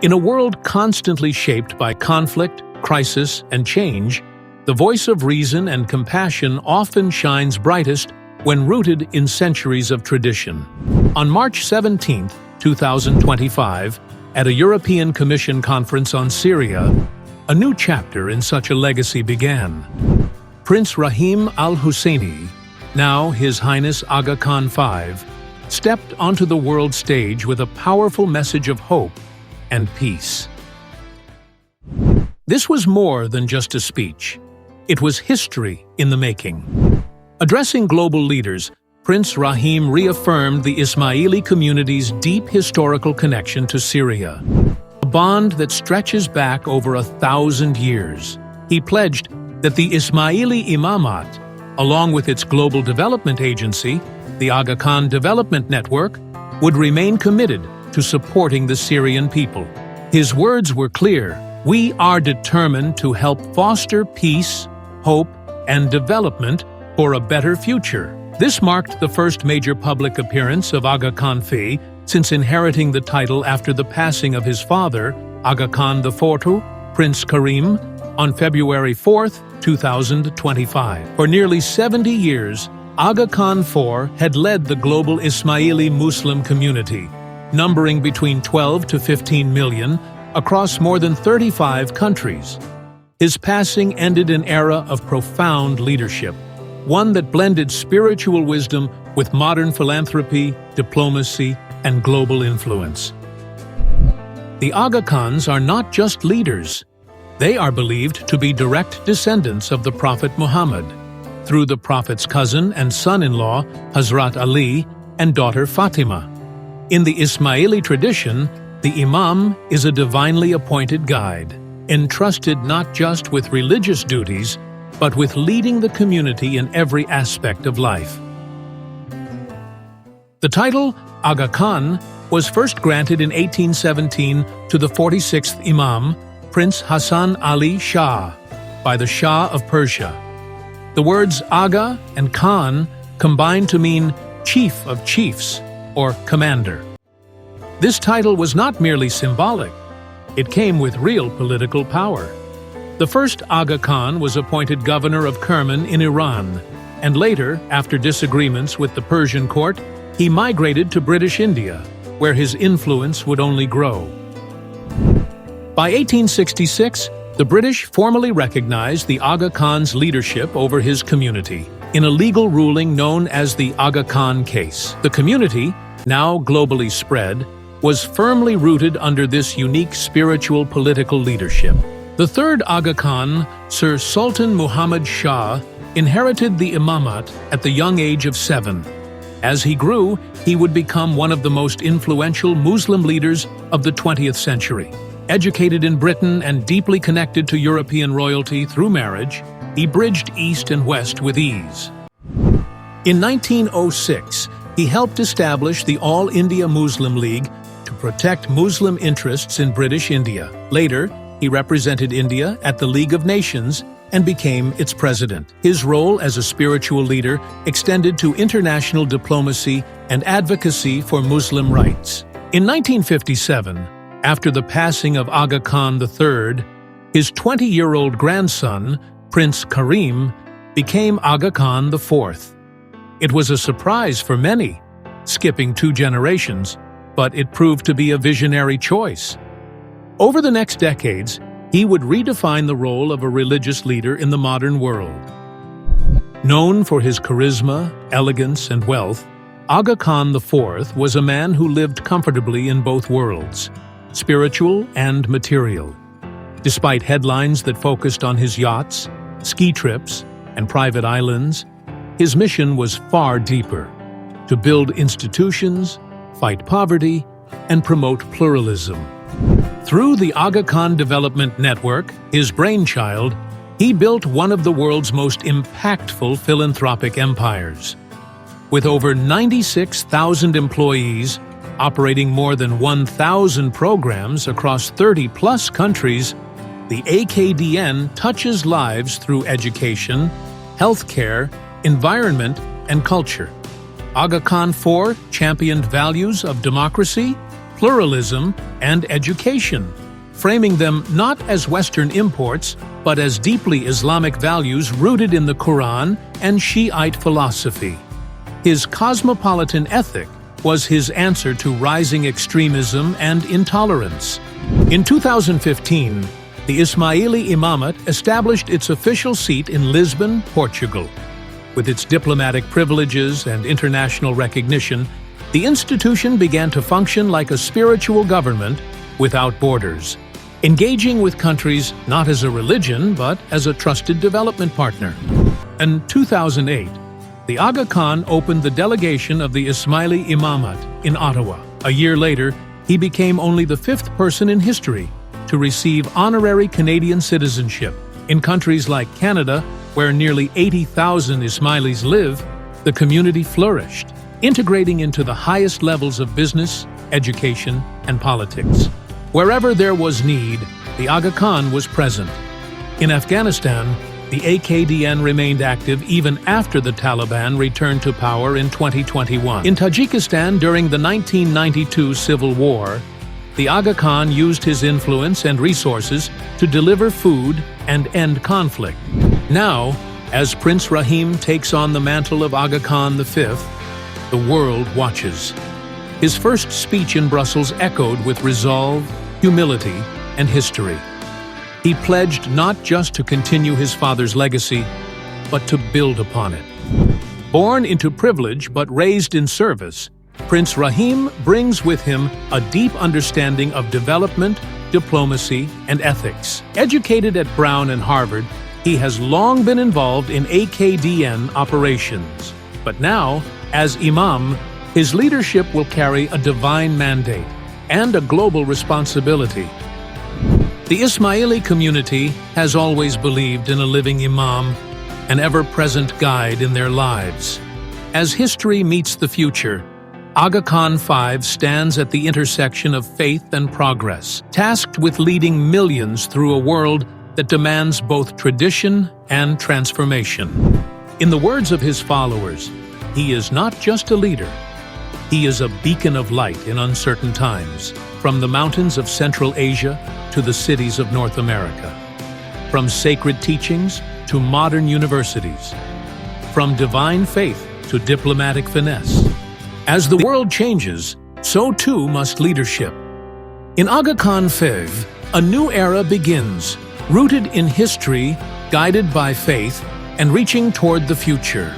In a world constantly shaped by conflict, crisis, and change, the voice of reason and compassion often shines brightest when rooted in centuries of tradition. On March 17, 2025, at a European Commission conference on Syria, a new chapter in such a legacy began. Prince Rahim al-Husseini, now His Highness Aga Khan V, stepped onto the world stage with a powerful message of hope and peace. This was more than just a speech. It was history in the making. Addressing global leaders, Prince Rahim reaffirmed the Ismaili community's deep historical connection to Syria, a bond that stretches back over 1,000 years. He pledged that the Ismaili Imamat, along with its global development agency, the Aga Khan Development Network, would remain committed to supporting the Syrian people. His words were clear: "We are determined to help foster peace, hope, and development for a better future." This marked the first major public appearance of Aga Khan V since inheriting the title after the passing of his father, Aga Khan IV, Prince Karim, on February 4, 2025. For nearly 70 years, Aga Khan IV had led the global Ismaili Muslim community, numbering between 12 to 15 million across more than 35 countries. His passing ended an era of profound leadership, one that blended spiritual wisdom with modern philanthropy, diplomacy, and global influence. The Aga Khans are not just leaders. They are believed to be direct descendants of the Prophet Muhammad, through the Prophet's cousin and son-in-law, Hazrat Ali, and daughter Fatima. In the Ismaili tradition, the Imam is a divinely appointed guide, entrusted not just with religious duties, but with leading the community in every aspect of life. The title, Aga Khan, was first granted in 1817 to the 46th Imam, Prince Hassan Ali Shah, by the Shah of Persia. The words Aga and Khan combine to mean chief of chiefs, or commander. This title was not merely symbolic. It came with real political power. The first Aga Khan was appointed governor of Kerman in Iran, and later, after disagreements with the Persian court, he migrated to British India, where his influence would only grow. By 1866, the British formally recognized the Aga Khan's leadership over his community in a legal ruling known as the Aga Khan case. The community, now globally spread, was firmly rooted under this unique spiritual political leadership. The third Aga Khan, Sir Sultan Muhammad Shah, inherited the Imamat at the young age of 7. As he grew, he would become one of the most influential Muslim leaders of the 20th century. Educated in Britain and deeply connected to European royalty through marriage, he bridged East and West with ease. In 1906, he helped establish the All India Muslim League to protect Muslim interests in British India. Later, he represented India at the League of Nations and became its president. His role as a spiritual leader extended to international diplomacy and advocacy for Muslim rights. In 1957, after the passing of Aga Khan III, his 20-year-old grandson, Prince Karim, became Aga Khan IV. It was a surprise for many, skipping 2 generations, but it proved to be a visionary choice. Over the next decades, he would redefine the role of a religious leader in the modern world. Known for his charisma, elegance, and wealth, Aga Khan IV was a man who lived comfortably in both worlds, spiritual and material. Despite headlines that focused on his yachts, ski trips, and private islands, his mission was far deeper: to build institutions, fight poverty, and promote pluralism. Through the Aga Khan Development Network, his brainchild, he built one of the world's most impactful philanthropic empires. With over 96,000 employees, operating more than 1,000 programs across 30-plus countries, the AKDN touches lives through education, healthcare, environment, and culture. Aga Khan IV championed values of democracy, pluralism, and education, framing them not as Western imports, but as deeply Islamic values rooted in the Quran and Shiite philosophy. His cosmopolitan ethic was his answer to rising extremism and intolerance. In 2015, the Ismaili Imamat established its official seat in Lisbon, Portugal. With its diplomatic privileges and international recognition, the institution began to function like a spiritual government without borders, engaging with countries not as a religion but as a trusted development partner. In 2008, the Aga Khan opened the delegation of the Ismaili Imamat in Ottawa. A year later, he became only the fifth person in history to receive honorary Canadian citizenship. In countries like Canada, where nearly 80,000 Ismailis live, the community flourished, integrating into the highest levels of business, education, and politics. Wherever there was need, the Aga Khan was present. In Afghanistan, the AKDN remained active even after the Taliban returned to power in 2021. In Tajikistan during the 1992 civil war, the Aga Khan used his influence and resources to deliver food and end conflict. Now, as Prince Rahim takes on the mantle of Aga Khan V, the world watches. His first speech in Brussels echoed with resolve, humility, and history. He pledged not just to continue his father's legacy, but to build upon it. Born into privilege but raised in service, Prince Rahim brings with him a deep understanding of development, diplomacy, and ethics. Educated at Brown and Harvard, he has long been involved in AKDN operations. But now, as Imam, his leadership will carry a divine mandate and a global responsibility. The Ismaili community has always believed in a living Imam, an ever-present guide in their lives. As history meets the future, Aga Khan V stands at the intersection of faith and progress, tasked with leading millions through a world that demands both tradition and transformation. In the words of his followers, he is not just a leader, he is a beacon of light in uncertain times, from the mountains of Central Asia to the cities of North America, from sacred teachings to modern universities, from divine faith to diplomatic finesse. As the world changes, so too must leadership. In Aga Khan V, a new era begins, rooted in history, guided by faith, and reaching toward the future.